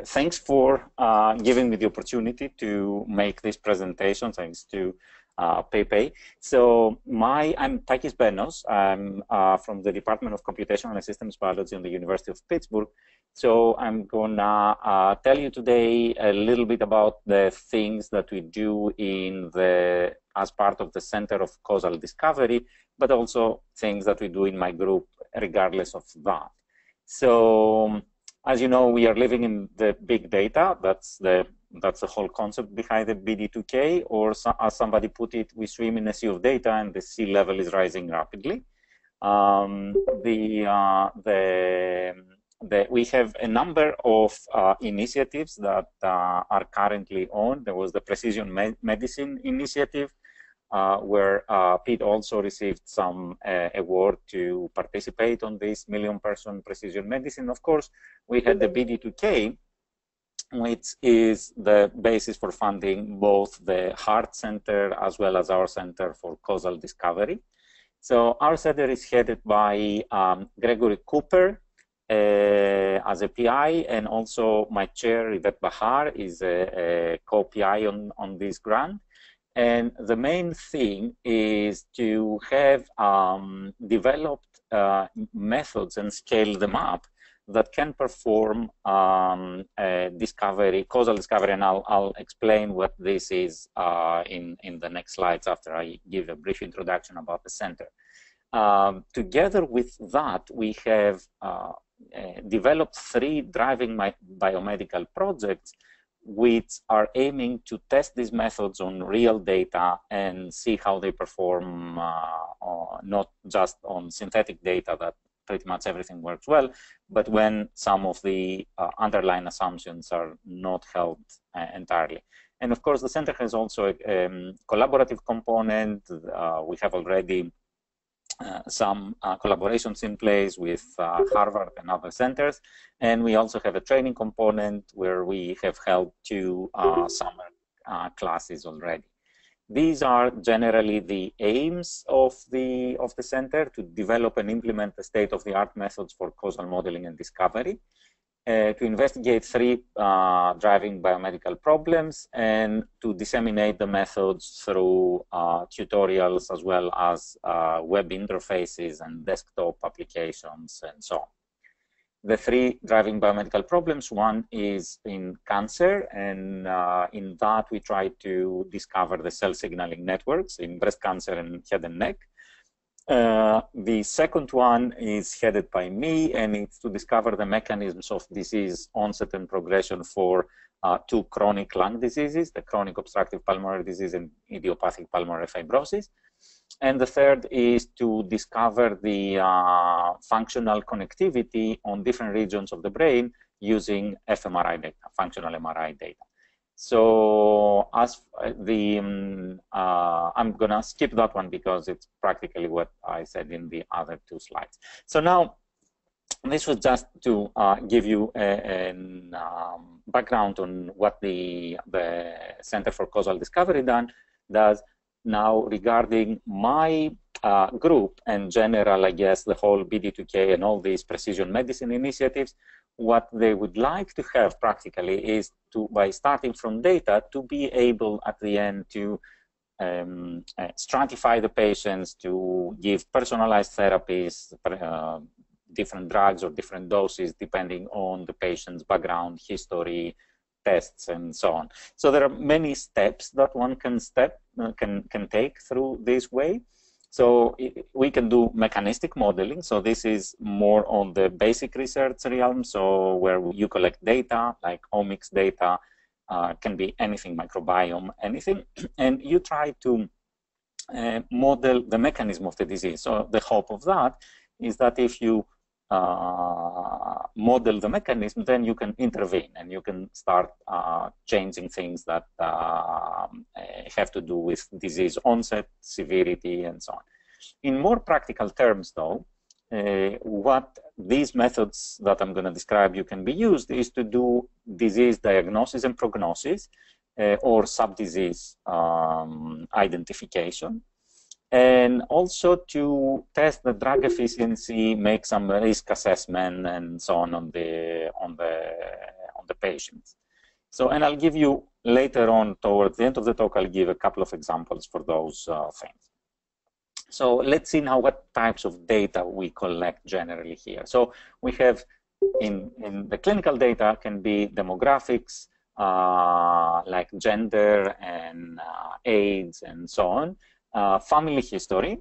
Thanks for giving me the opportunity to make this presentation. Thanks to Pepe. So I'm Takis Benos. I'm from the Department of Computational and Systems Biology on the University of Pittsburgh. So I'm gonna tell you today a little bit about the things that we do as part of the Center of Causal Discovery, but also things that we do in my group regardless of that. So as you know, we are living in the big data. That's the whole concept behind the BD2K, or as somebody put it, we swim in a sea of data and the sea level is rising rapidly. We have a number of initiatives that are currently on. There was the Precision Medicine Initiative, where Pete also received some award to participate on this million-person precision medicine. Of course, we had the BD2K, which is the basis for funding both the Heart Center as well as our Center for Causal Discovery. So our center is headed by Gregory Cooper as a PI, and also my chair, Yvette Bahar, is a co-PI on this grant. And the main thing is to have developed methods and scale them up that can perform causal discovery, and I'll explain what this is in the next slides after I give a brief introduction about the center. Together with that, we have developed 3 driving biomedical projects which are aiming to test these methods on real data and see how they perform, not just on synthetic data that pretty much everything works well, but when some of the underlying assumptions are not held entirely. And of course, the center has also a collaborative component. We have already some collaborations in place with Harvard and other centers, and we also have a training component where we have held 2 summer classes already. These are generally the aims of the center: to develop and implement the state-of-the-art methods for causal modeling and discovery, to investigate 3 driving biomedical problems, and to disseminate the methods through tutorials as well as web interfaces and desktop applications and so on. The 3 driving biomedical problems, one is in cancer, and in that we try to discover the cell signaling networks in breast cancer and head and neck. The second one is headed by me, and it's to discover the mechanisms of disease onset and progression for 2 chronic lung diseases, the chronic obstructive pulmonary disease and idiopathic pulmonary fibrosis. And the third is to discover the functional connectivity on different regions of the brain using fMRI data, functional MRI data. So as I'm gonna skip that one because it's practically what I said in the other 2 slides. So now, this was just to give you a background on what the Center for Causal Discovery does. Now, regarding my group and general, I guess, the whole BD2K and all these precision medicine initiatives, what they would like to have practically is to, by starting from data, to be able at the end to stratify the patients, to give personalized therapies, different drugs or different doses depending on the patient's background, history, tests, and so on. So there are many steps that one can take through this way. So we can do mechanistic modeling. So this is more on the basic research realm. So where you collect data, like omics data, can be anything, microbiome, anything, and you try to model the mechanism of the disease. So the hope of that is that if you model the mechanism, then you can intervene and you can start changing things that have to do with disease onset, severity, and so on. In more practical terms, though, what these methods that I'm going to describe you can be used is to do disease diagnosis and prognosis, or sub-disease identification, and also to test the drug efficiency, make some risk assessment, and so on the the patients. So, and I'll give you later on, towards the end of the talk, I'll give a couple of examples for those things. So let's see now what types of data we collect generally here. So we have in the clinical data can be demographics, like gender and age and so on. Family history,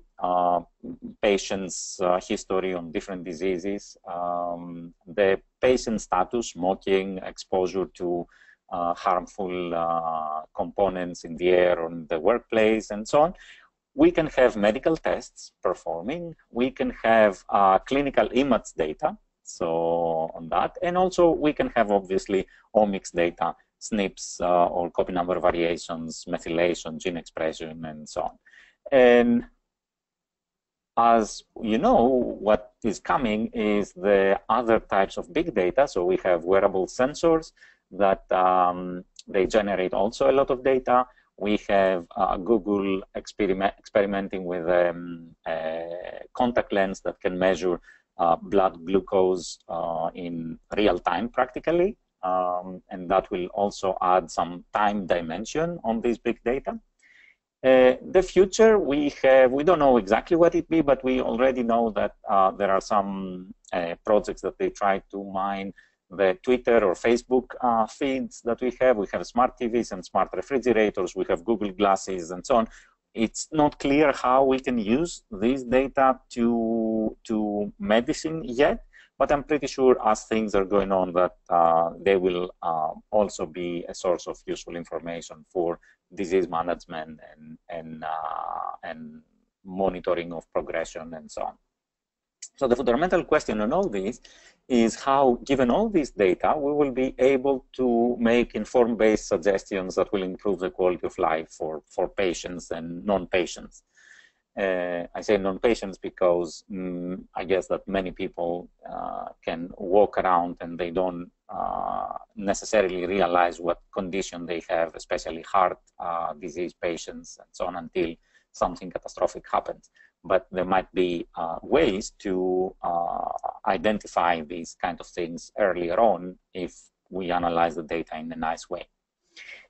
patient's history on different diseases, the patient status, smoking, exposure to harmful components in the air or in the workplace, and so on. We can have medical tests performing. We can have clinical image data, so on that. And also we can have, obviously, omics data, SNPs or copy number variations, methylation, gene expression, and so on. And as you know, what is coming is the other types of big data. So we have wearable sensors that they generate also a lot of data. We have Google experimenting with a contact lens that can measure blood glucose in real time practically. And that will also add some time dimension on this big data. The future, we don't know exactly what it be, but we already know that there are some projects that they try to mine the Twitter or Facebook feeds that we have. We have smart TVs and smart refrigerators. We have Google Glasses and so on. It's not clear how we can use this data to medicine yet, but I'm pretty sure as things are going on that they will also be a source of useful information for disease management and monitoring of progression and so on. So the fundamental question on all this is how, given all this data, we will be able to make informed-based suggestions that will improve the quality of life for patients and non-patients. I say non-patients because I guess that many people can walk around and they don't necessarily realize what condition they have, especially heart disease patients and so on, until something catastrophic happens. But there might be ways to identify these kind of things earlier on if we analyze the data in a nice way.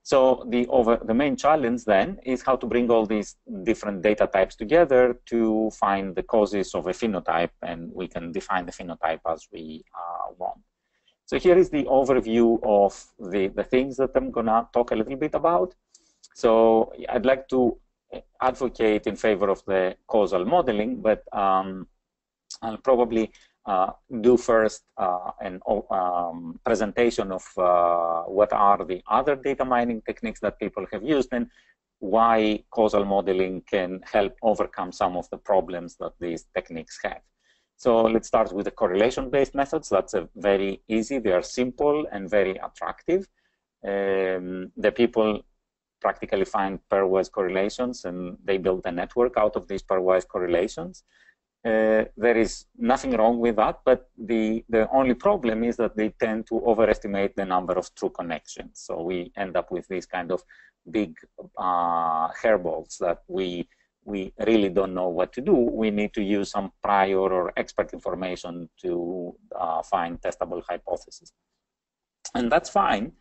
So the main challenge then is how to bring all these different data types together to find the causes of a phenotype, and we can define the phenotype as we want. So here is the overview of the things that I'm gonna talk a little bit about. So I'd like to advocate in favor of the causal modeling, but I'll probably do first an presentation of what are the other data mining techniques that people have used and why causal modeling can help overcome some of the problems that these techniques have. So let's start with the correlation-based methods. That's very easy. They are simple and very attractive. The people practically find pairwise correlations, and they build a network out of these pairwise correlations. There is nothing wrong with that, but the only problem is that they tend to overestimate the number of true connections. So we end up with these kind of big hairballs that we really don't know what to do. We need to use some prior or expert information to find testable hypotheses. And that's fine.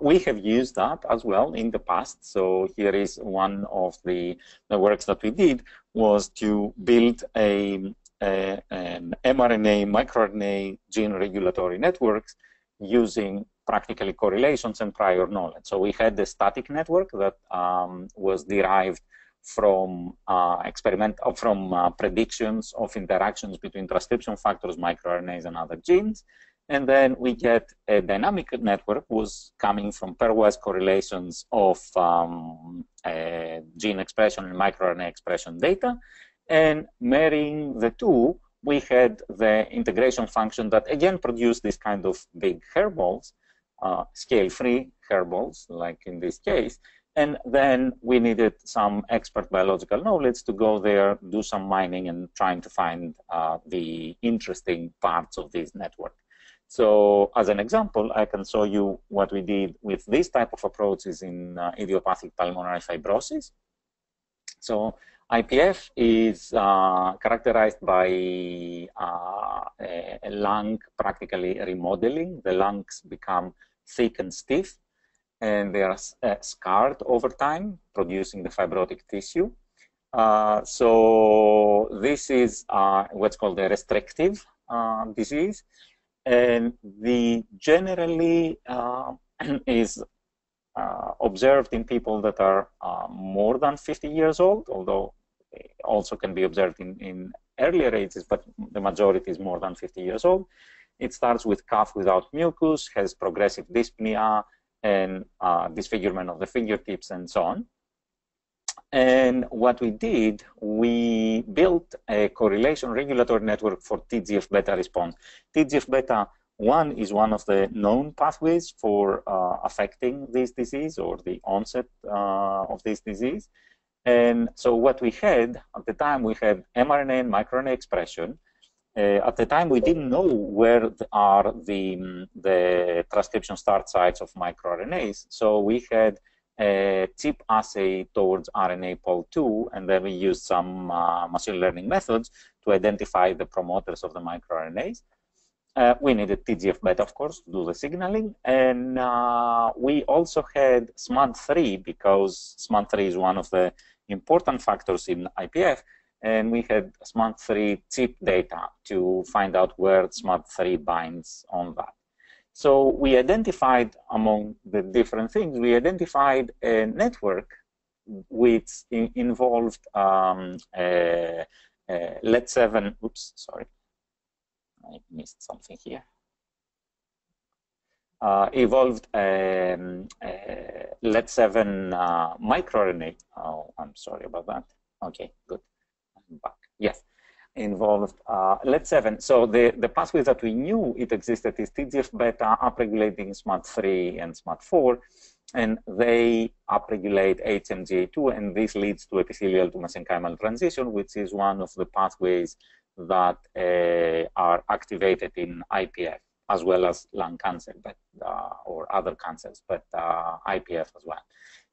We have used that as well in the past. So here is one of the works that we did was to build an mRNA, microRNA gene regulatory networks using practically correlations and prior knowledge. So we had the static network that was derived from predictions of interactions between transcription factors, microRNAs, and other genes. And then we get a dynamic network was coming from pairwise correlations of gene expression and microRNA expression data. And marrying the two, we had the integration function that again produced this kind of big hairballs, scale-free hairballs, like in this case. And then we needed some expert biological knowledge to go there, do some mining, and trying to find the interesting parts of this network. So as an example, I can show you what we did with this type of approaches in idiopathic pulmonary fibrosis. So IPF is characterized by a lung practically remodeling. The lungs become thick and stiff, and they are scarred over time, producing the fibrotic tissue. So this is what's called a restrictive disease, and the generally is observed in people that are more than 50 years old, although it also can be observed in earlier ages, but the majority is more than 50 years old. It starts with cough without mucus, has progressive dyspnea, and disfigurement of the fingertips, and so on. And what we did, we built a correlation regulatory network for TGF-beta response. TGF-beta 1 is one of the known pathways for affecting this disease or the onset of this disease. And so what we had at the time, we had mRNA and microRNA expression. At the time, we didn't know where are the transcription start sites of microRNAs. So we had a ChIP assay towards RNA pol2, and then we used some machine learning methods to identify the promoters of the microRNAs. We needed TGF-beta, of course, to do the signaling, and we also had SMAD3 because SMAD3 is one of the important factors in IPF, and we had SMAD3 ChIP data to find out where SMAD3 binds on that. So we identified, among the different things, we identified a network which involved LET7, oops, sorry, I missed something here. Evolved LET7 microRNA. Oh, I'm sorry about that. Okay, good. I'm back. Yes, involved LET7. So the pathways that we knew it existed is TGF-beta upregulating SMAD3 and SMAD4, and they upregulate HMGA2, and this leads to epithelial to mesenchymal transition, which is one of the pathways that are activated in IPF, as well as lung cancer, but or other cancers, but IPF as well.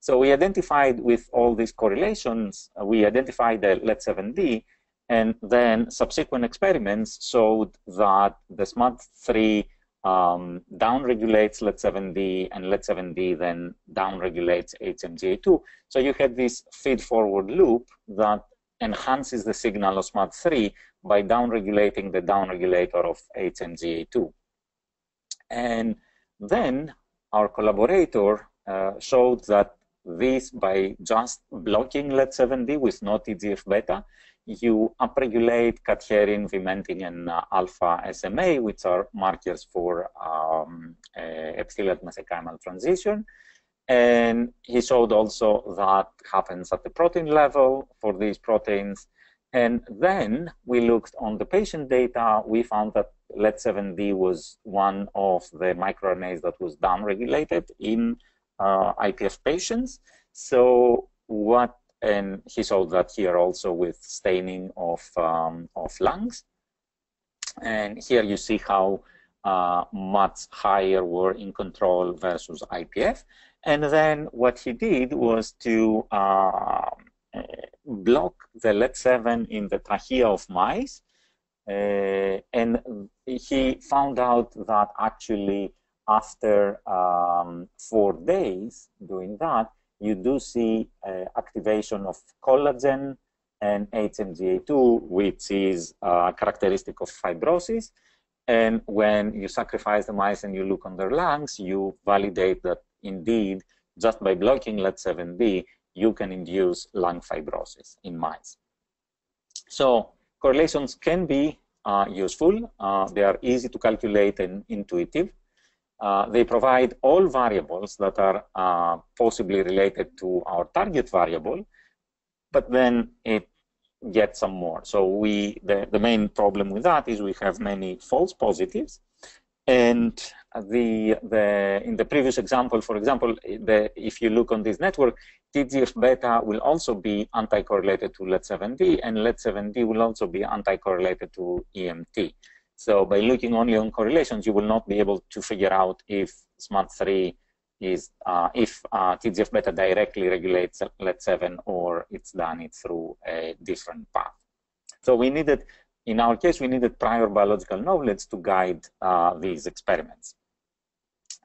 So we identified with all these correlations, we identified the LET7D, and then subsequent experiments showed that the SMAD3 downregulates LET7D, and LET7D then downregulates HMGA2. So you had this feed-forward loop that enhances the signal of SMAD3 by downregulating the downregulator of HMGA2. And then our collaborator showed that this, by just blocking LET7D with no TGF-beta, you upregulate cadherin, vimentin, and alpha SMA, which are markers for epithelial mesenchymal transition. And he showed also that happens at the protein level for these proteins. And then we looked on the patient data. We found that LET7D was one of the microRNAs that was downregulated in IPF patients. So what, and he showed that here also with staining of lungs. And here you see how much higher were in control versus IPF. And then what he did was to block the LET7 in the trachea of mice. And he found out that actually after 4 days doing that, you do see activation of collagen and HMGA2, which is characteristic of fibrosis. And when you sacrifice the mice and you look on their lungs, you validate that indeed, just by blocking LET7D, you can induce lung fibrosis in mice. So correlations can be useful. They are easy to calculate and intuitive. They provide all variables that are possibly related to our target variable, but then it gets some more. So the main problem with that is we have many false positives. And in the previous example, for example, if you look on this network, TGF-beta will also be anti-correlated to LET7D, and LET7D will also be anti-correlated to EMT. So by looking only on correlations, you will not be able to figure out if SMAD3 is, if TGF-beta directly regulates LET7 or it's done it through a different path. So we needed, in our case, we needed prior biological knowledge to guide these experiments.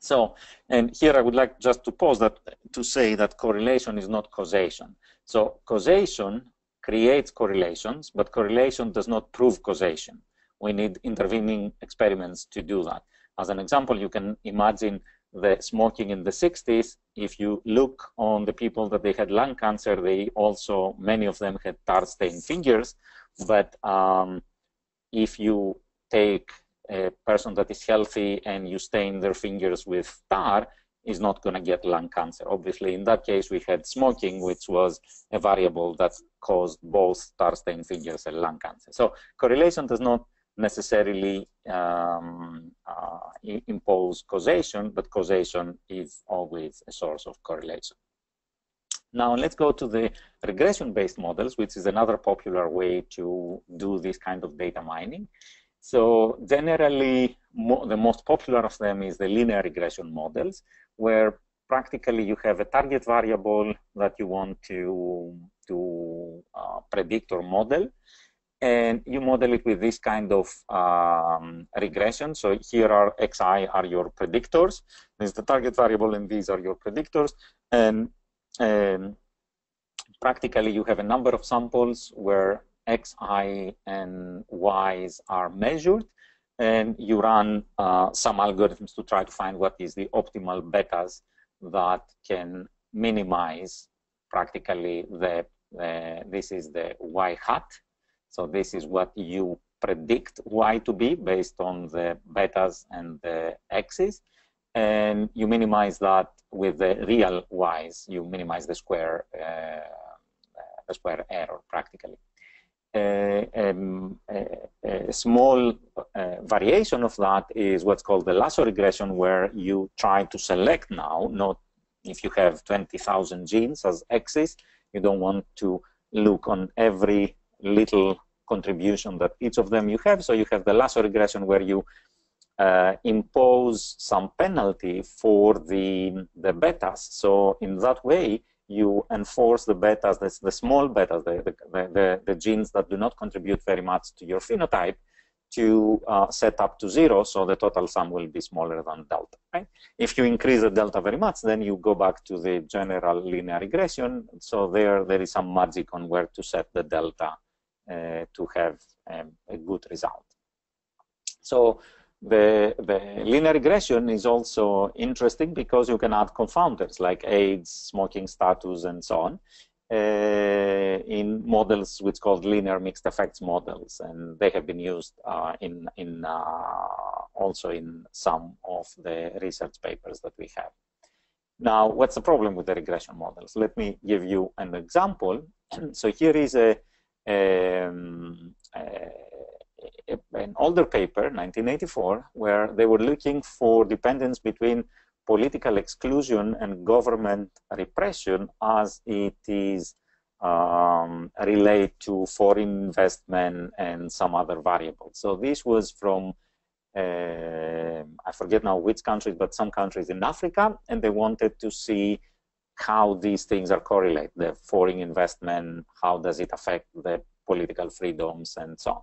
So, and here I would like just to pause that to say that correlation is not causation. So causation creates correlations, but correlation does not prove causation. We need intervening experiments to do that. As an example, you can imagine the smoking in the 60s. If you look on the people that they had lung cancer, they also, many of them had tar-stained fingers. But if you take a person that is healthy and you stain their fingers with tar, is not going to get lung cancer. Obviously, in that case, we had smoking, which was a variable that caused both tar-stained fingers and lung cancer. So correlation does not necessarily impose causation, but causation is always a source of correlation. Now let's go to the regression-based models, which is another popular way to do this kind of data mining. So generally, the most popular of them is the linear regression models, where practically you have a target variable that you want to predict or model, and you model it with this kind of regression. So here are xi are your predictors. This is the target variable, and these are your predictors. And practically, you have a number of samples where xi and y's are measured, and you run some algorithms to try to find what is the optimal betas that can minimize practically this is the y hat. So this is what you predict y to be based on the betas and the x's, and you minimize that with the real y's. You minimize the square error practically. A small variation of that is what's called the lasso regression, where you try to select now, not if you have 20,000 genes as x's, you don't want to look on every little contribution that each of them you have. So you have the lasso regression where you impose some penalty for the betas. So in that way, you enforce the betas, the small betas, the genes that do not contribute very much to your phenotype, to set up to 0, so the total sum will be smaller than delta. Right? If you increase the delta very much, then you go back to the general linear regression. So there is some magic on where to set the delta to have a good result. So the linear regression is also interesting because you can add confounders like age, smoking status, and so on in models which called linear mixed effects models, and they have been used also in some of the research papers that we have. Now, what's the problem with the regression models? Let me give you an example. So here is an older paper, 1984, where they were looking for dependence between political exclusion and government repression as it is related to foreign investment and some other variables. So this was from, I forget now which countries, but some countries in Africa, and they wanted to see how these things are correlated, the foreign investment, how does it affect the political freedoms, and so on.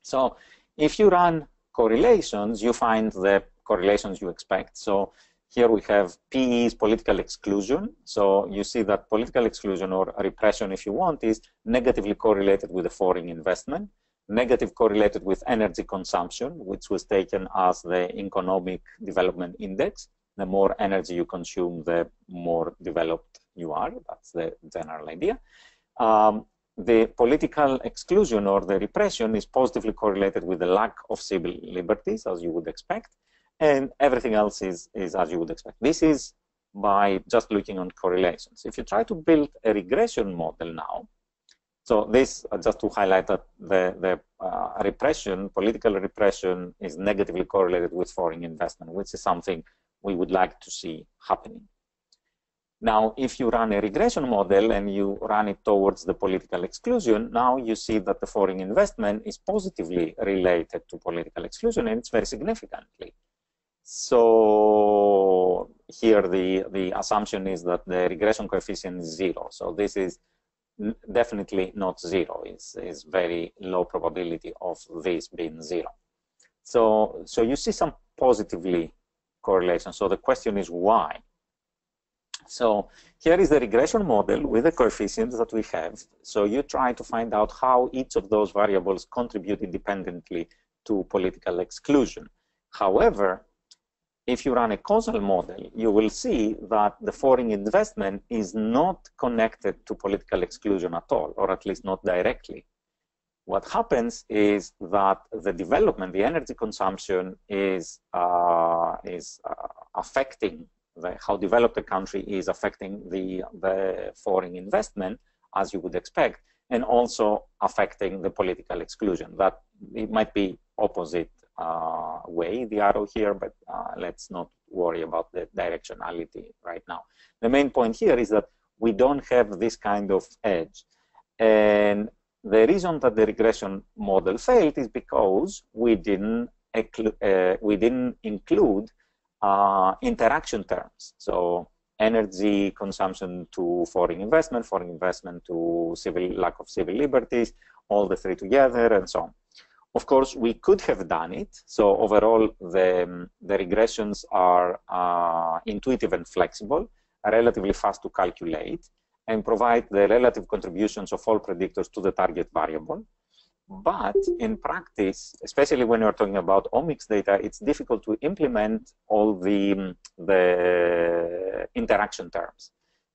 So if you run correlations, you find the correlations you expect. So here we have P is political exclusion. So you see that political exclusion, or repression if you want, is negatively correlated with the foreign investment, negative correlated with energy consumption, which was taken as the economic development index. The more energy you consume, the more developed you are. That's the general idea. The political exclusion or the repression is positively correlated with the lack of civil liberties, as you would expect, and everything else is as you would expect. This is by just looking on correlations. If you try to build a regression model now, so this, just to highlight that the repression, political repression, is negatively correlated with foreign investment, which is something we would like to see happening. Now, if you run a regression model and you run it towards the political exclusion, now you see that the foreign investment is positively related to political exclusion, and it's very significantly. So here the assumption is that the regression coefficient is 0. So this is definitely not 0. It's very low probability of this being 0. So you see some positively correlation. So the question is why? So here is the regression model with the coefficients that we have. So you try to find out how each of those variables contribute independently to political exclusion. However, if you run a causal model, you will see that the foreign investment is not connected to political exclusion at all, or at least not directly. What happens is that the development, the energy consumption is affecting how developed a country is affecting the foreign investment, as you would expect, and also affecting the political exclusion. That it might be opposite way, the arrow here, but let's not worry about the directionality right now. The main point here is that we don't have this kind of edge. And the reason that the regression model failed is because we didn't include interaction terms. So energy consumption to foreign investment to lack of civil liberties, all the three together, and so on. Of course, we could have done it. So overall, the regressions are intuitive and flexible, relatively fast to calculate, and provide the relative contributions of all predictors to the target variable. But in practice, especially when you're talking about omics data, it's difficult to implement all the interaction terms,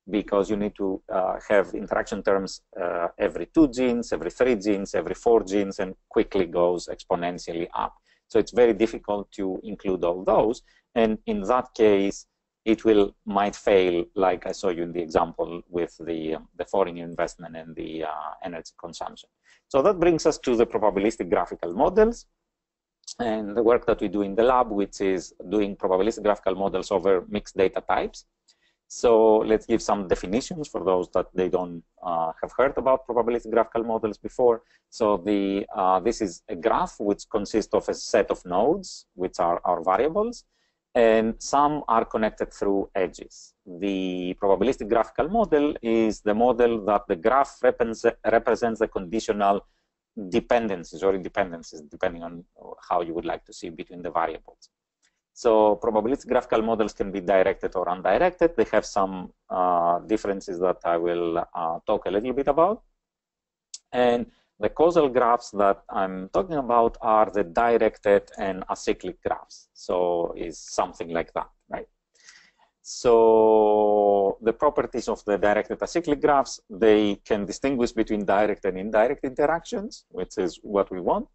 because you need to have interaction terms every 2 genes, every 3 genes, every 4 genes, and quickly goes exponentially up. So it's very difficult to include all those. And in that case, it might fail, like I saw you in the example with the foreign investment and the energy consumption. So that brings us to the probabilistic graphical models and the work that we do in the lab, which is doing probabilistic graphical models over mixed data types. So let's give some definitions for those that they don't have heard about probabilistic graphical models before. So this is a graph which consists of a set of nodes, which are our variables, and some are connected through edges. The probabilistic graphical model is the model that the graph represents the conditional dependencies or independencies, depending on how you would like to see between the variables. So probabilistic graphical models can be directed or undirected. They have some differences that I will talk a little bit about. And the causal graphs that I'm talking about are the directed and acyclic graphs. So is something like that, right? So the properties of the directed acyclic graphs, they can distinguish between direct and indirect interactions, which is what we want.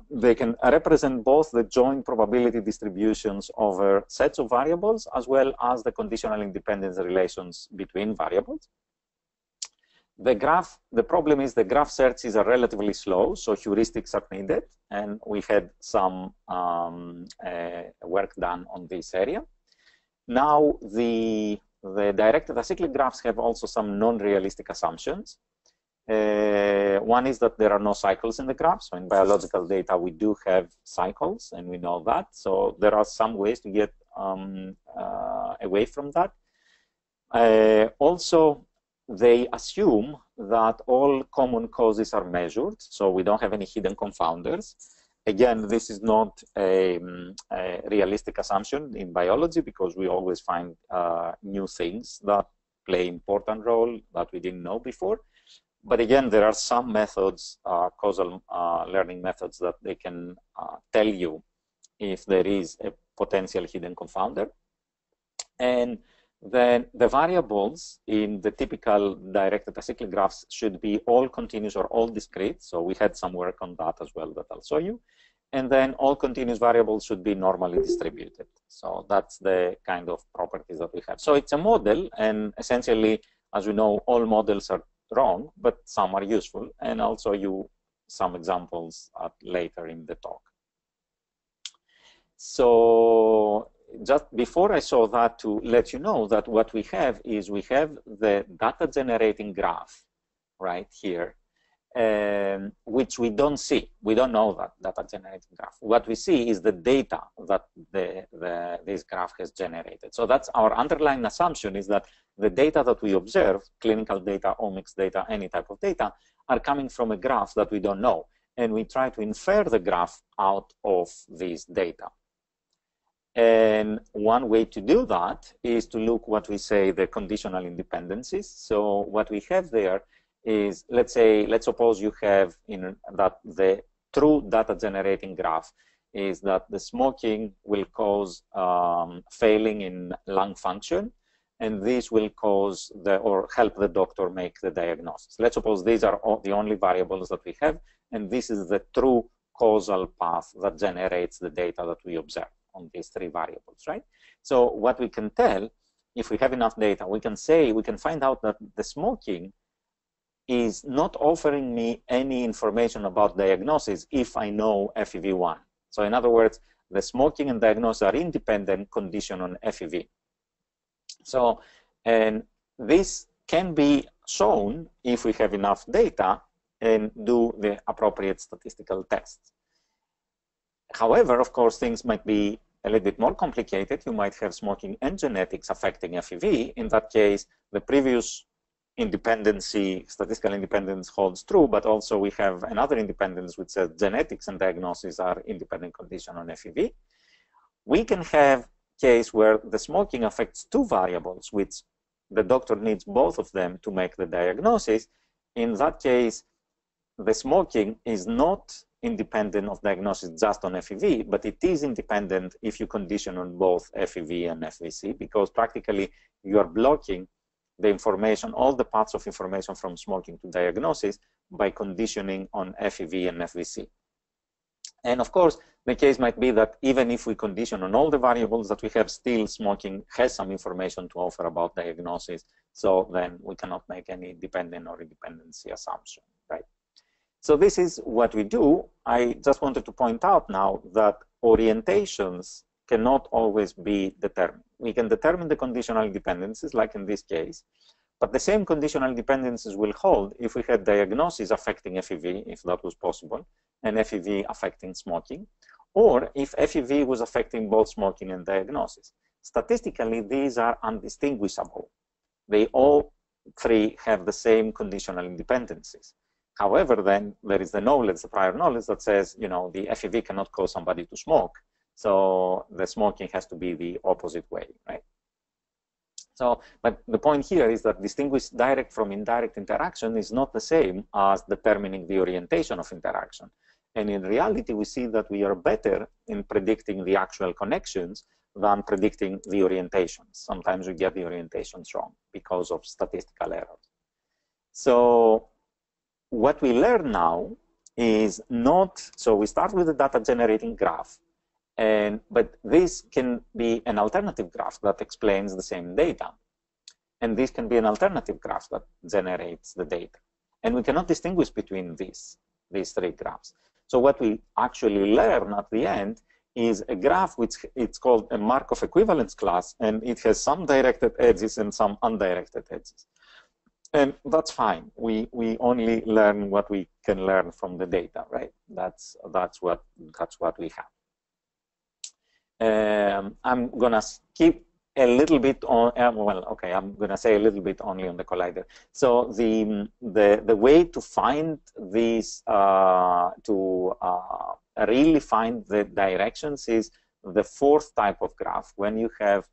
They can represent both the joint probability distributions over sets of variables, as well as the conditional independence relations between variables. The problem is the graph searches are relatively slow, so heuristics are needed, and we had some work done on this area. Now, the directed acyclic graphs have also some non-realistic assumptions. One is that there are no cycles in the graph. So in biological data, we do have cycles, and we know that. So there are some ways to get away from that. Also, they assume that all common causes are measured, so we don't have any hidden confounders. Again, this is not a realistic assumption in biology, because we always find new things that play an important role that we didn't know before. But again, there are some methods, causal learning methods, that they can tell you if there is a potential hidden confounder. And then the variables in the typical directed acyclic graphs should be all continuous or all discrete. So we had some work on that as well that I'll show you. And then all continuous variables should be normally distributed. So that's the kind of properties that we have. So it's a model, and essentially, as we know, all models are wrong, but some are useful. And I'll show you some examples later in the talk. So just before I show that, to let you know that what we have is we have the data generating graph right here, which we don't see. We don't know that data generating graph. What we see is the data that this graph has generated. So that's our underlying assumption, is that the data that we observe, clinical data, omics data, any type of data, are coming from a graph that we don't know. And we try to infer the graph out of this data. And one way to do that is to look what we say the conditional independencies. So what we have there is, let's suppose you have in that the true data generating graph is that the smoking will cause failing in lung function, and this will cause or help the doctor make the diagnosis. Let's suppose these are the only variables that we have, and this is the true causal path that generates the data that we observe on these three variables, right? So what we can tell, if we have enough data, we can find out that the smoking is not offering me any information about diagnosis if I know FEV1. So in other words, the smoking and diagnosis are independent condition on FEV. So, and this can be shown if we have enough data and do the appropriate statistical tests. However, of course, things might be a little bit more complicated. You might have smoking and genetics affecting FEV. In that case, the previous statistical independence holds true, but also we have another independence which says genetics and diagnosis are independent condition on FEV. We can have a case where the smoking affects two variables, which the doctor needs both of them to make the diagnosis. In that case, the smoking is not independent of diagnosis just on FEV, but it is independent if you condition on both FEV and FVC, because practically you are blocking the information, all the paths of information from smoking to diagnosis by conditioning on FEV and FVC. And of course, the case might be that even if we condition on all the variables that we have, still smoking has some information to offer about diagnosis, so then we cannot make any dependent or independency assumption, right? So this is what we do. I just wanted to point out now that orientations cannot always be determined. We can determine the conditional dependencies, like in this case, but the same conditional dependencies will hold if we had diagnosis affecting FEV, if that was possible, and FEV affecting smoking, or if FEV was affecting both smoking and diagnosis. Statistically, these are undistinguishable. They all three have the same conditional independencies. However, then there is the knowledge, the prior knowledge that says, you know, the FEV cannot cause somebody to smoke. So the smoking has to be the opposite way, right? So, but the point here is that distinguish direct from indirect interaction is not the same as determining the orientation of interaction. And in reality, we see that we are better in predicting the actual connections than predicting the orientations. Sometimes we get the orientations wrong because of statistical errors. So what we learn now is not, so we start with the data generating graph, but this can be an alternative graph that explains the same data. And this can be an alternative graph that generates the data. And we cannot distinguish between these three graphs. So what we actually learn at the end is a graph which it's called a Markov equivalence class, and it has some directed edges and some undirected edges. And that's fine. We only learn what we can learn from the data, right? That's what we have. I'm gonna skip a little bit on. Well, okay, I'm gonna say a little bit only on the collider. So the way to find these really find the directions is the fourth type of graph. When you have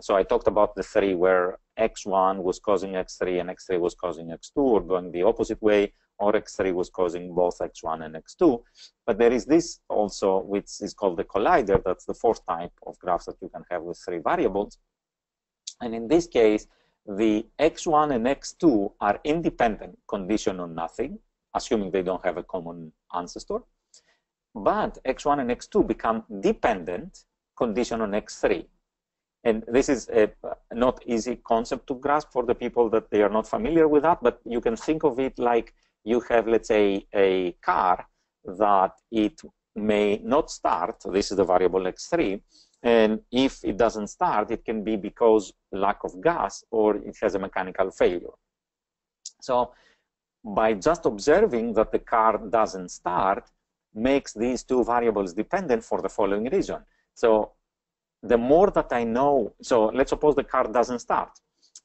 so I talked about the three where X1 was causing X3 and X3 was causing X2, or going the opposite way, or X3 was causing both X1 and X2. But there is this also, which is called the collider. That's the fourth type of graphs that you can have with three variables. And in this case, the X1 and X2 are independent, condition on nothing, assuming they don't have a common ancestor. But X1 and X2 become dependent, condition on X3. And this is a not easy concept to grasp for the people that they are not familiar with that, but you can think of it like you have, let's say, a car that it may not start. This is the variable X3. And if it doesn't start, it can be because lack of gas or it has a mechanical failure. So by just observing that the car doesn't start makes these two variables dependent for the following reason. So the more that I know, so let's suppose the car doesn't start.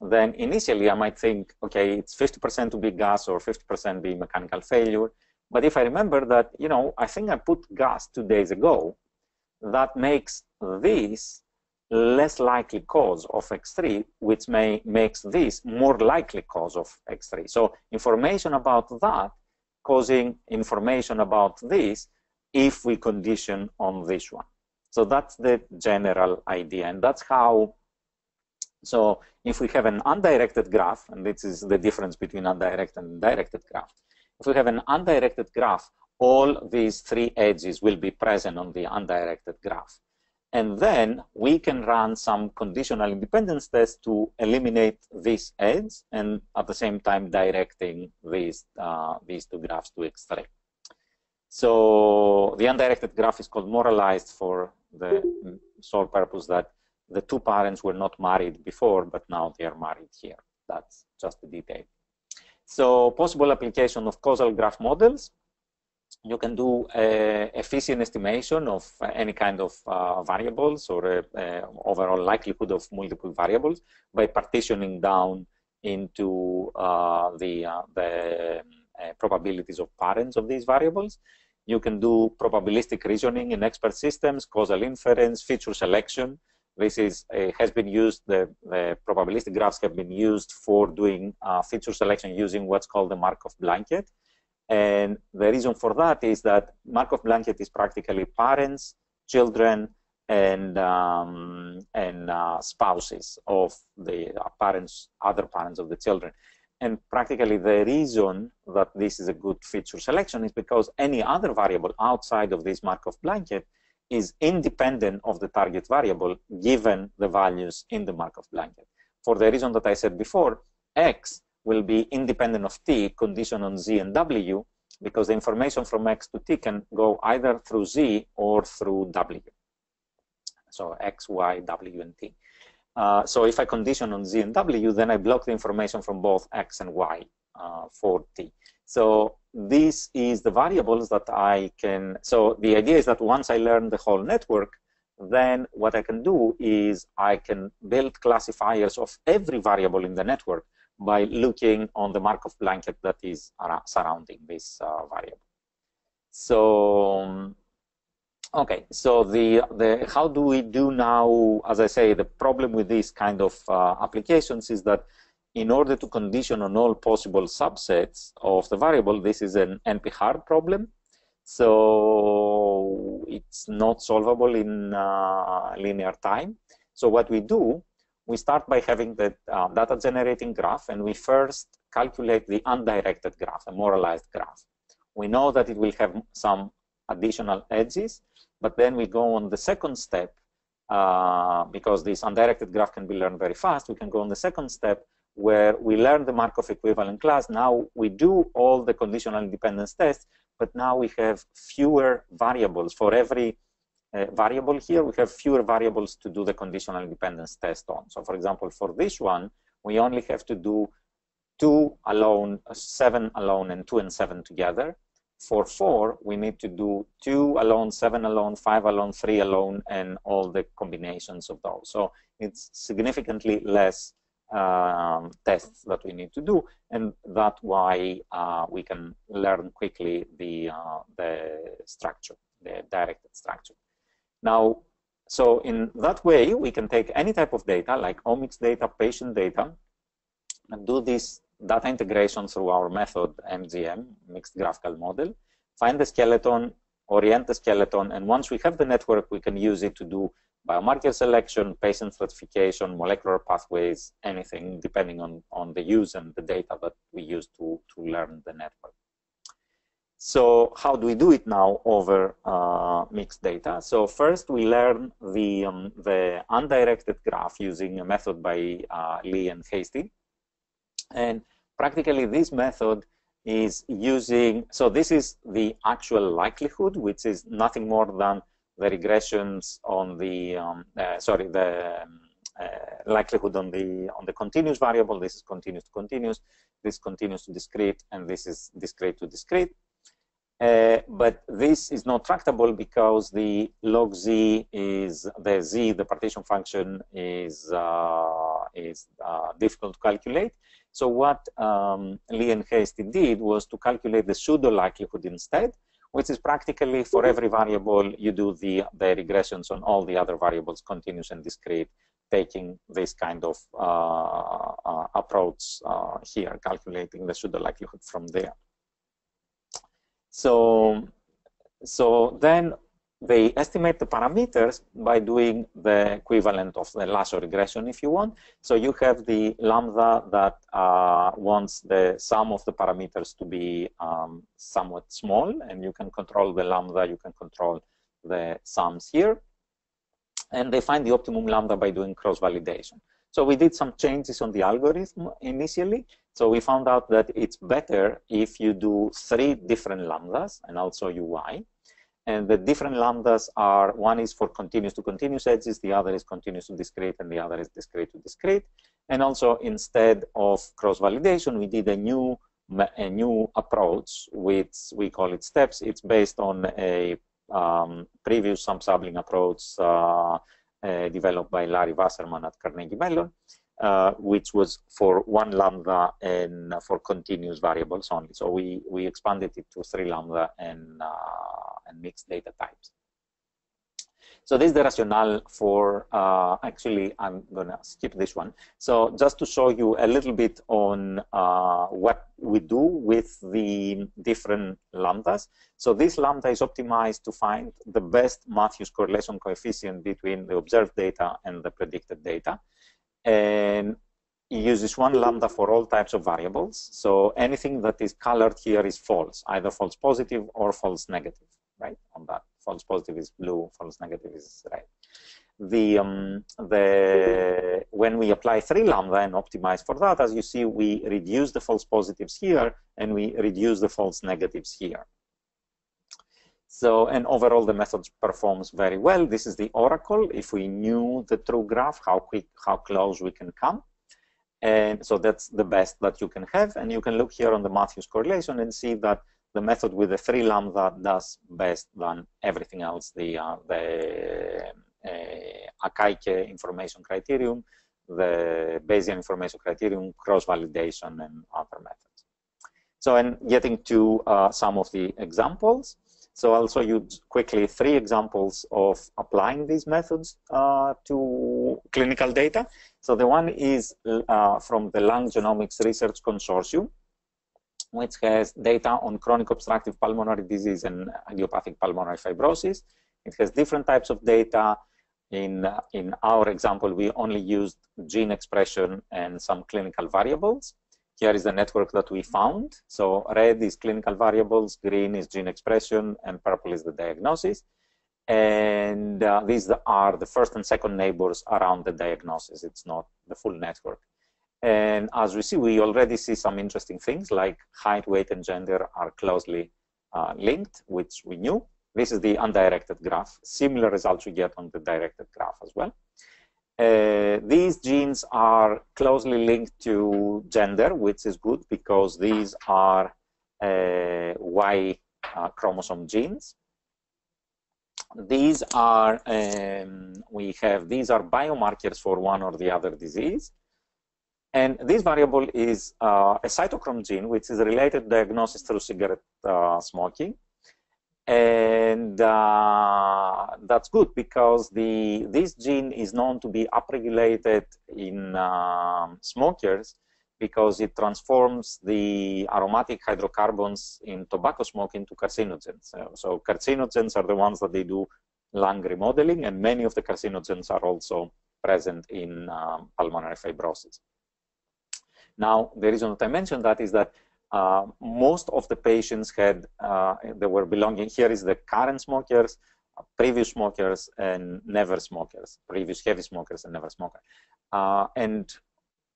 Then initially I might think, okay, it's 50% to be gas or 50% be mechanical failure. But if I remember that, you know, I think I put gas 2 days ago, that makes this less likely cause of X3, which makes this more likely cause of X3. So information about that causing information about this if we condition on this one. So that's the general idea, and that's how. So if we have an undirected graph, and this is the difference between undirected and directed graph. If we have an undirected graph, all these three edges will be present on the undirected graph. And then we can run some conditional independence tests to eliminate this edge, and at the same time directing these two graphs to X3. So the undirected graph is called moralized for the sole purpose that the two parents were not married before, but now they are married here. That's just a detail. So possible application of causal graph models. You can do a Bayesian estimation of any kind of variables or overall likelihood of multiple variables by partitioning down into the probabilities of parents of these variables. You can do probabilistic reasoning in expert systems, causal inference, feature selection. This is has been used. The probabilistic graphs have been used for doing feature selection using what's called the Markov blanket. And the reason for that is that Markov blanket is practically parents, children, and spouses of the other parents of the children. And practically the reason that this is a good feature selection is because any other variable outside of this Markov blanket is independent of the target variable given the values in the Markov blanket. For the reason that I said before, X will be independent of T conditioned on Z and W, because the information from X to T can go either through Z or through W. So X, Y, W, and T. So if I condition on Z and W, then I block the information from both X and Y for T. So this is the variables that I can, so the idea is that once I learn the whole network, then what I can do is I can build classifiers of every variable in the network by looking on the Markov blanket that is surrounding this variable. So, okay, so how do we do now? As I say, the problem with these kind of applications is that in order to condition on all possible subsets of the variable, this is an NP-hard problem. So it's not solvable in linear time. So what we do, we start by having the data generating graph, and we first calculate the undirected graph, a moralized graph. We know that it will have some additional edges, but then we go on the second step, because this undirected graph can be learned very fast. We can go on the second step where we learn the Markov equivalent class. Now we do all the conditional independence tests, but now we have fewer variables. For every variable here, we have fewer variables to do the conditional independence test on. So for example, for this one, we only have to do 2 alone, 7 alone, and 2 and 7 together. For 4, we need to do 2 alone, 7 alone, 5 alone, 3 alone, and all the combinations of those. So it's significantly less tests that we need to do, and that's why we can learn quickly the structure, the directed structure. Now, so in that way, we can take any type of data, like omics data, patient data, and do this data integration through our method MGM, mixed graphical model, find the skeleton, orient the skeleton, and once we have the network, we can use it to do biomarker selection, patient stratification, molecular pathways, anything depending on the use and the data that we use to learn the network. So how do we do it now over mixed data? So first we learn the undirected graph using a method by Lee and Hasty. And practically this method is using, so this is the actual likelihood, which is nothing more than the regressions on the, likelihood on the continuous variable. This is continuous to continuous, this continuous to discrete, and this is discrete to discrete. But this is not tractable because the log z is the partition function is difficult to calculate. So what Lee and Hasty did was to calculate the pseudo likelihood instead, which is practically for every variable, you do the regressions on all the other variables, continuous and discrete, taking this kind of approach here, calculating the pseudo likelihood from there. So then they estimate the parameters by doing the equivalent of the lasso regression, if you want. So you have the lambda that wants the sum of the parameters to be somewhat small, and you can control the lambda, you can control the sums here. And they find the optimum lambda by doing cross-validation. So we did some changes on the algorithm initially. So we found out that it's better if you do 3 different lambdas and also UI. And the different lambdas are, one is for continuous to continuous edges, the other is continuous to discrete, and the other is discrete to discrete. And also, instead of cross-validation, we did a new approach, which we call it steps. It's based on a previous subsampling approach developed by Larry Wasserman at Carnegie Mellon, which was for 1 lambda and for continuous variables only. So we expanded it to 3 lambda and mixed data types. So this is the rationale for, actually, I'm gonna skip this one. So just to show you a little bit on what we do with the different lambdas. So this lambda is optimized to find the best Matthews correlation coefficient between the observed data and the predicted data. And it uses 1 lambda for all types of variables. So anything that is colored here is false, either false positive or false negative, right? On that, false positive is blue, false negative is red. When we apply 3 lambda and optimize for that, as you see, we reduce the false positives here and we reduce the false negatives here. So, and overall the method performs very well. This is the oracle. If we knew the true graph, how close we can come. And so that's the best that you can have. And you can look here on the Matthews correlation and see that the method with the 3 lambda does best than everything else. The Akaike information criterion, the Bayesian information criterion, cross-validation, and other methods. So, and getting to some of the examples. So I'll show you quickly 3 examples of applying these methods to clinical data. So the one is from the Lung Genomics Research Consortium, which has data on chronic obstructive pulmonary disease and idiopathic pulmonary fibrosis. It has different types of data. In our example, we only used gene expression and some clinical variables. Here is the network that we found. So red is clinical variables, green is gene expression, and purple is the diagnosis. And these are the first and second neighbors around the diagnosis. It's not the full network. And as we see, we already see some interesting things like height, weight, and gender are closely linked, which we knew. This is the undirected graph. Similar results we get on the directed graph as well. These genes are closely linked to gender, which is good because these are Y chromosome genes. These are these are biomarkers for one or the other disease. And this variable is a cytochrome gene, which is related to diagnosis through cigarette smoking. And that's good because this gene is known to be upregulated in smokers because it transforms the aromatic hydrocarbons in tobacco smoke into carcinogens. So carcinogens are the ones that they do lung remodeling, and many of the carcinogens are also present in pulmonary fibrosis. Now, the reason that I mentioned that is that most of the patients had, they were belonging, here is the current smokers, previous smokers, and never smokers, previous heavy smokers and never smoker. And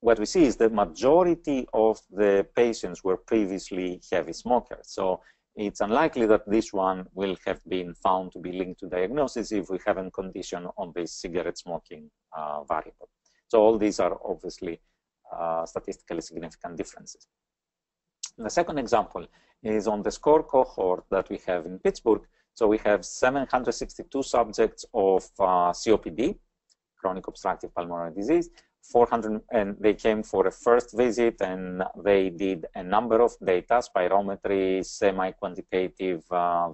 what we see is the majority of the patients were previously heavy smokers. So it's unlikely that this one will have been found to be linked to diagnosis if we haven't conditioned on this cigarette smoking variable. So all these are obviously statistically significant differences. The second example is on the SCORE cohort that we have in Pittsburgh. So we have 762 subjects of COPD, chronic obstructive pulmonary disease, 400, and they came for a first visit, and they did a number of data: spirometry, semi-quantitative,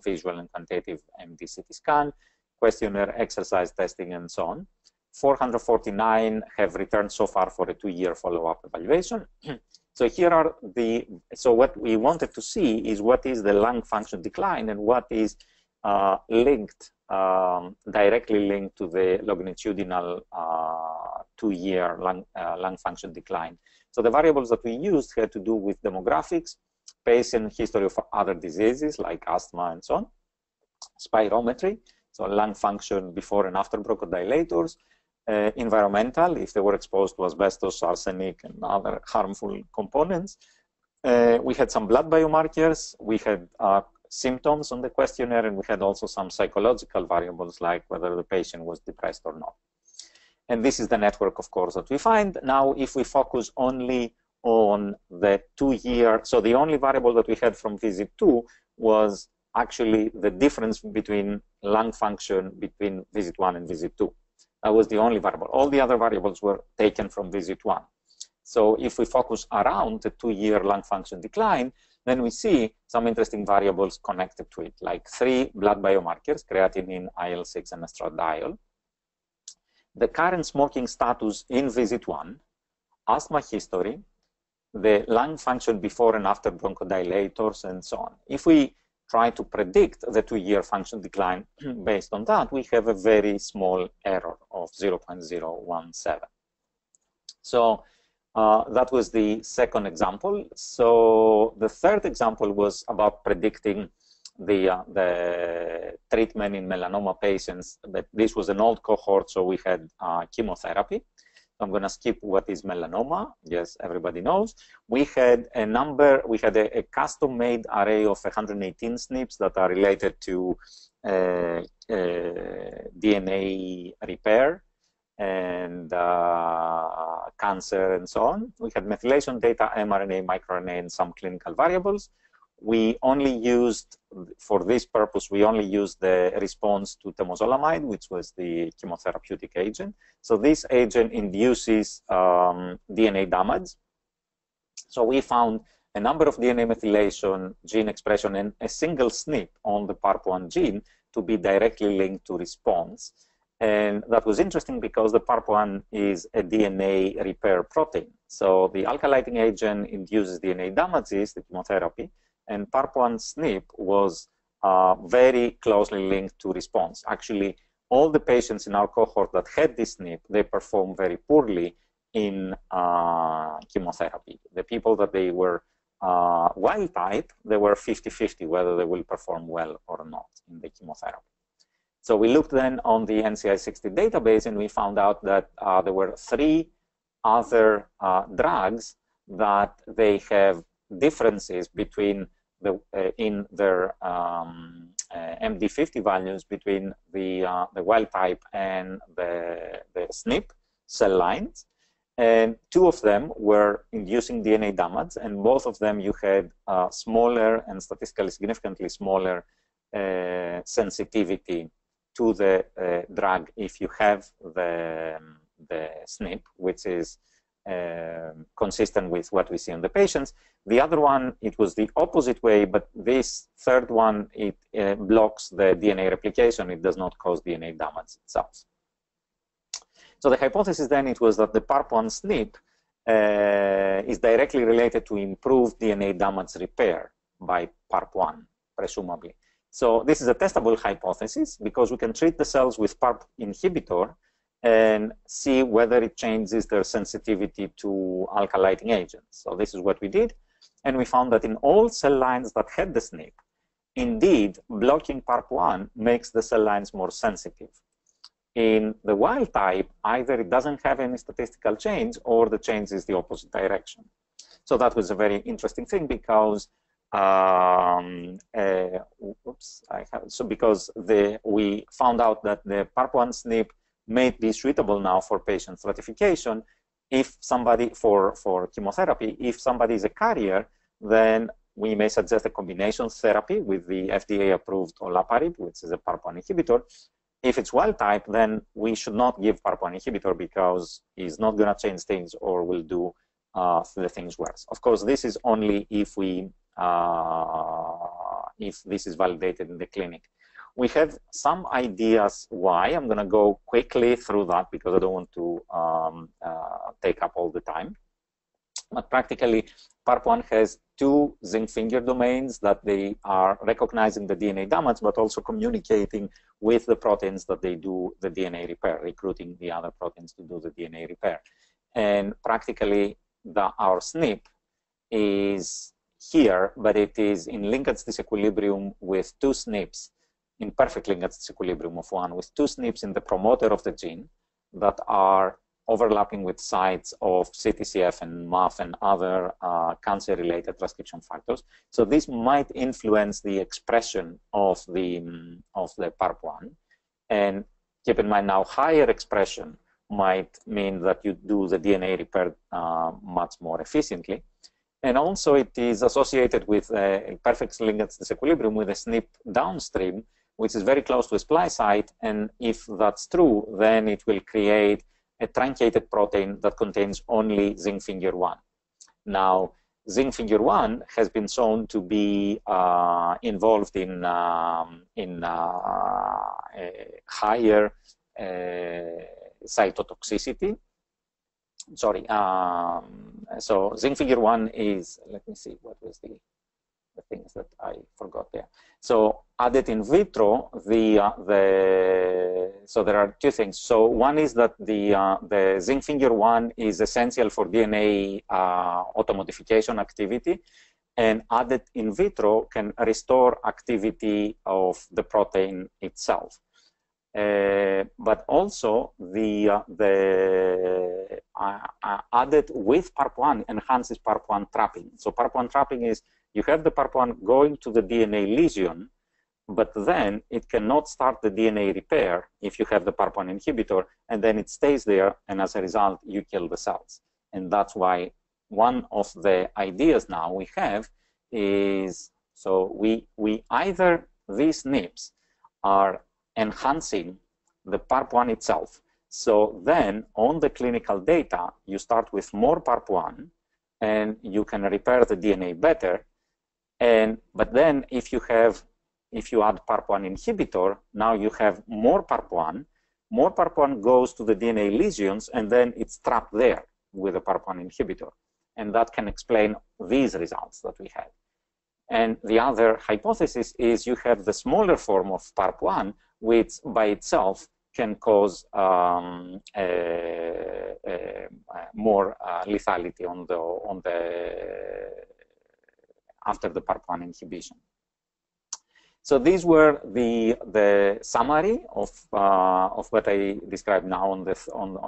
visual and quantitative MD CT scan, questionnaire, exercise testing, and so on. 449 have returned so far for a 2-year follow-up evaluation. So here are so what we wanted to see is what is the lung function decline and what is linked, directly linked to the longitudinal 2-year lung function decline. So the variables that we used had to do with demographics, patient history of other diseases like asthma and so on, spirometry, so lung function before and after bronchodilators, environmental, if they were exposed to asbestos, arsenic, and other harmful components. We had some blood biomarkers, we had symptoms on the questionnaire, and we had also some psychological variables like whether the patient was depressed or not. And this is the network, of course, that we find. Now, if we focus only on the 2-year, so the only variable that we had from visit 2 was actually the difference between lung function between visit 1 and visit 2. That was the only variable. All the other variables were taken from visit 1. So if we focus around the 2-year lung function decline, then we see some interesting variables connected to it, like 3 blood biomarkers, creatinine, IL-6, and estradiol, the current smoking status in visit 1, asthma history, the lung function before and after bronchodilators, and so on. If we try to predict the 2-year function decline based on that, we have a very small error of 0.017. So that was the second example. So the third example was about predicting the treatment in melanoma patients, but this was an old cohort, so we had chemotherapy. I'm going to skip what is melanoma. Yes, everybody knows. We had a custom-made array of 118 SNPs that are related to DNA repair and cancer and so on. We had methylation data, mRNA, microRNA, and some clinical variables. We only used, for this purpose, we only used the response to temozolomide, which was the chemotherapeutic agent. So this agent induces DNA damage. So we found a number of DNA methylation, gene expression, and a single SNP on the PARP1 gene to be directly linked to response. And that was interesting because the PARP1 is a DNA repair protein. So the alkylating agent induces DNA damages, the chemotherapy, and PARP1 SNP was very closely linked to response. Actually, all the patients in our cohort that had this SNP, they performed very poorly in chemotherapy. The people that they were wild type, they were 50-50 whether they will perform well or not in the chemotherapy. So we looked then on the NCI60 database, and we found out that there were 3 other drugs that they have differences between in their MD50 values between the wild type and the SNP cell lines. And 2 of them were inducing DNA damage, and both of them you had smaller and statistically significantly smaller sensitivity to the drug if you have the SNP, which is consistent with what we see in the patients. The other one, it was the opposite way, but this third one, it blocks the DNA replication. It does not cause DNA damage itself. So the hypothesis then, it was that the PARP1 SNP is directly related to improved DNA damage repair by PARP1, presumably. So this is a testable hypothesis because we can treat the cells with PARP inhibitor and see whether it changes their sensitivity to alkylating agents. So this is what we did. And we found that in all cell lines that had the SNP, indeed, blocking PARP1 makes the cell lines more sensitive. In the wild type, either it doesn't have any statistical change or the change is the opposite direction. So that was a very interesting thing because we found out that the PARP1 SNP may be suitable now for patient stratification. If somebody, for chemotherapy, if somebody is a carrier, then we may suggest a combination therapy with the FDA-approved olaparib, which is a PARP1 inhibitor, If it's wild type, then we should not give PARP1 inhibitor because it's not going to change things or will do the things worse. Of course, this is only if this is validated in the clinic. We have some ideas why. I'm going to go quickly through that because I don't want to take up all the time. But practically, PARP1 has two zinc finger domains that they are recognizing the DNA damage, but also communicating with the proteins that they do the DNA repair, recruiting the other proteins to do the DNA repair. And practically, our SNP is here, but it is in linkage disequilibrium with two SNPs, in perfect linkage disequilibrium of one, with two SNPs in the promoter of the gene that are overlapping with sites of CTCF and MAF and other cancer-related transcription factors. So this might influence the expression of the PARP1. And keep in mind now, higher expression might mean that you do the DNA repair much more efficiently. And also it is associated with a perfect linkage disequilibrium with a SNP downstream, which is very close to a splice site. And if that's true, then it will create a truncated protein that contains only zinc finger 1. Now, zinc finger 1 has been shown to be involved in higher cytotoxicity. Sorry, so zinc finger 1 is, let me see, what was the things that I forgot there. So added in vitro, so there are two things. So one is that the zinc finger 1 is essential for DNA automodification activity, and added in vitro can restore activity of the protein itself. But also added with PARP1 enhances PARP1 trapping. So PARP1 trapping is you have the PARP1 going to the DNA lesion, but then it cannot start the DNA repair if you have the PARP1 inhibitor, and then it stays there, and as a result, you kill the cells. And that's why one of the ideas now we have is, so we either these SNPs are enhancing the PARP1 itself. So then on the clinical data, you start with more PARP1 and you can repair the DNA better. But then if you add PARP1 inhibitor, now you have more PARP1. More PARP1 goes to the DNA lesions, and then it's trapped there with a PARP1 inhibitor. And that can explain these results that we had. And the other hypothesis is you have the smaller form of PARP1, which by itself can cause more lethality after the PARP1 inhibition. So these were the summary of what I described now on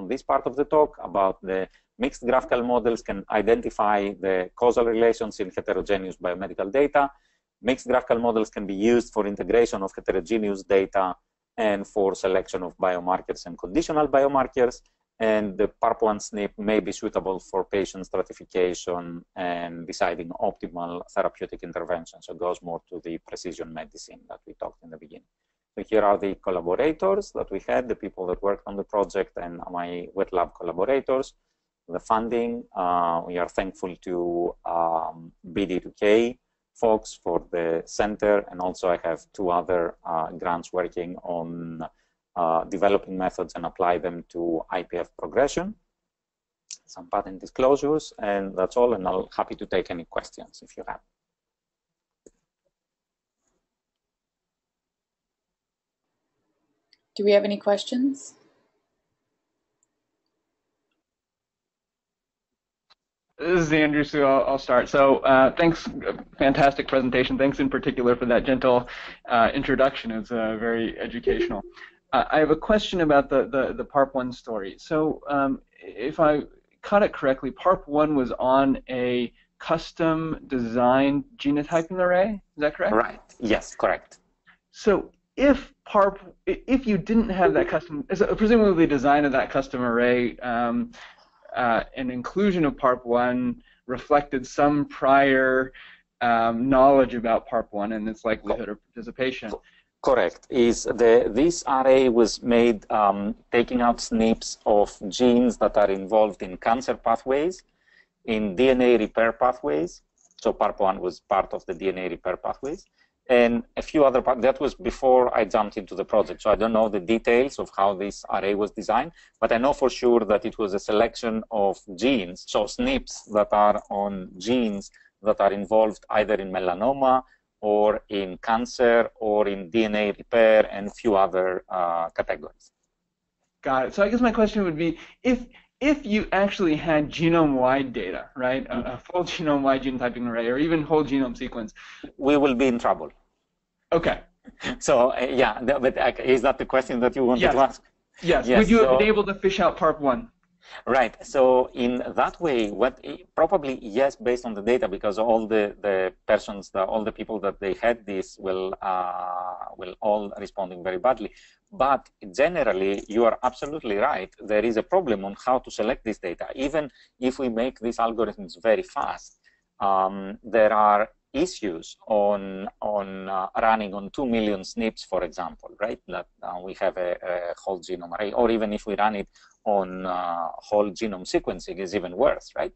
this part of the talk about the mixed graphical models can identify the causal relations in heterogeneous biomedical data. Mixed graphical models can be used for integration of heterogeneous data and for selection of biomarkers and conditional biomarkers. And the PARP1 SNP may be suitable for patient stratification and deciding optimal therapeutic intervention. So it goes more to the precision medicine that we talked in the beginning. So here are the collaborators that we had, the people that worked on the project and my wet lab collaborators. The funding, we are thankful to BD2K folks for the center, and also I have two other grants working on developing methods and apply them to IPF progression, some patent disclosures, and that's all, and I'll happy to take any questions if you have. Do we have any questions? This is Andrew, so I'll start. So thanks, fantastic presentation. Thanks in particular for that gentle introduction. It's very educational. I have a question about the PARP1 story. So if I caught it correctly, PARP1 was on a custom designed genotyping array, is that correct? Right, yes, correct. So if you didn't have that custom, presumably the design of that custom array, an inclusion of PARP1 reflected some prior knowledge about PARP1 and its likelihood of participation. Correct. This array was made taking out SNPs of genes that are involved in cancer pathways, in DNA repair pathways. So PARP1 was part of the DNA repair pathways, and a few other parts. That was before I jumped into the project. So I don't know the details of how this array was designed, but I know for sure that it was a selection of genes, so SNPs that are on genes that are involved either in melanoma or in cancer or in DNA repair and a few other categories. Got it. So I guess my question would be, if you actually had genome-wide data, right, a full genome-wide genotyping array, or even whole genome sequence, we will be in trouble. Okay. So yeah, but is that the question that you wanted to ask? Yes. Would you have been able to fish out PARP1? Right. So in that way, probably yes, based on the data, because all the persons, all the people that they had this will all responding very badly. But generally, you are absolutely right. There is a problem on how to select this data. Even if we make these algorithms very fast, there are issues on running on 2 million SNPs, for example, right? That we have a whole genome array, or even if we run it on whole genome sequencing, is even worse, right?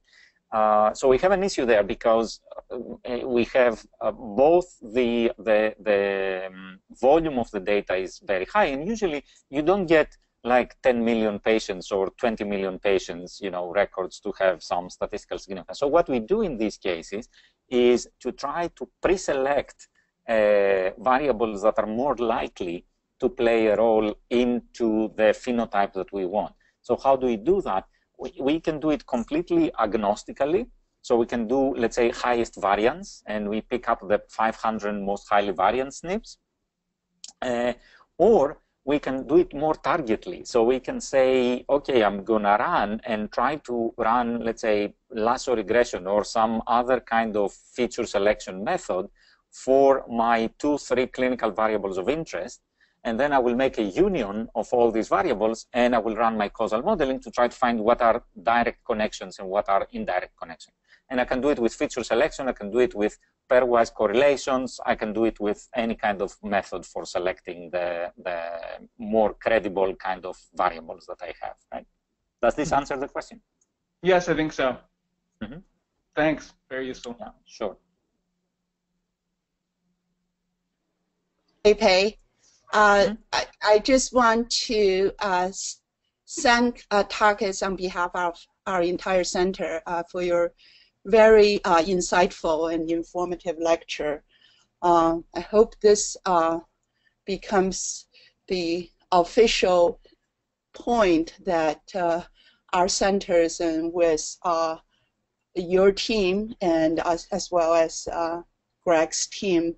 So we have an issue there because we have both the volume of the data is very high, and usually you don't get like 10 million patients or 20 million patients, records to have some statistical significance. So what we do in these cases is to try to pre-select variables that are more likely to play a role into the phenotype that we want. So how do we do that? We can do it completely agnostically. So we can do, let's say, highest variance, and we pick up the 500 most highly variant SNPs. Or we can do it more targetedly. So we can say, okay, I'm gonna run and try to run, let's say, lasso regression or some other kind of feature selection method for my 2-3 clinical variables of interest. And then I will make a union of all these variables, and I will run my causal modeling to try to find what are direct connections and what are indirect connections. And I can do it with feature selection, I can do it with pairwise correlations, I can do it with any kind of method for selecting the more credible kind of variables that I have, right? Does this answer the question? Yes, I think so. Thanks, very useful. Yeah, sure. Hey, Pei. I just want to thank Takis on behalf of our entire center for your very insightful and informative lecture. I hope this becomes the official point that our centers and with your team and as well as Greg's team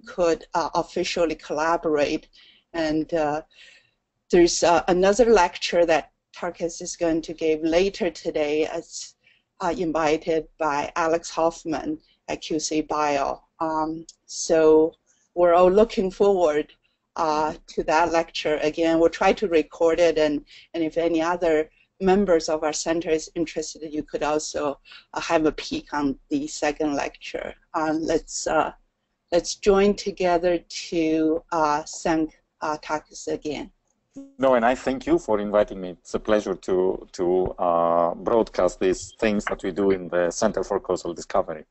could officially collaborate. And there's another lecture that Takis is going to give later today, as invited by Alex Hoffman at QC Bio. So we're all looking forward to that lecture. Again, we'll try to record it, and if any other members of our center is interested, you could also have a peek on the second lecture. Let's join together to thank Takis again. No, and I thank you for inviting me. It's a pleasure to broadcast these things that we do in the Center for Causal Discovery.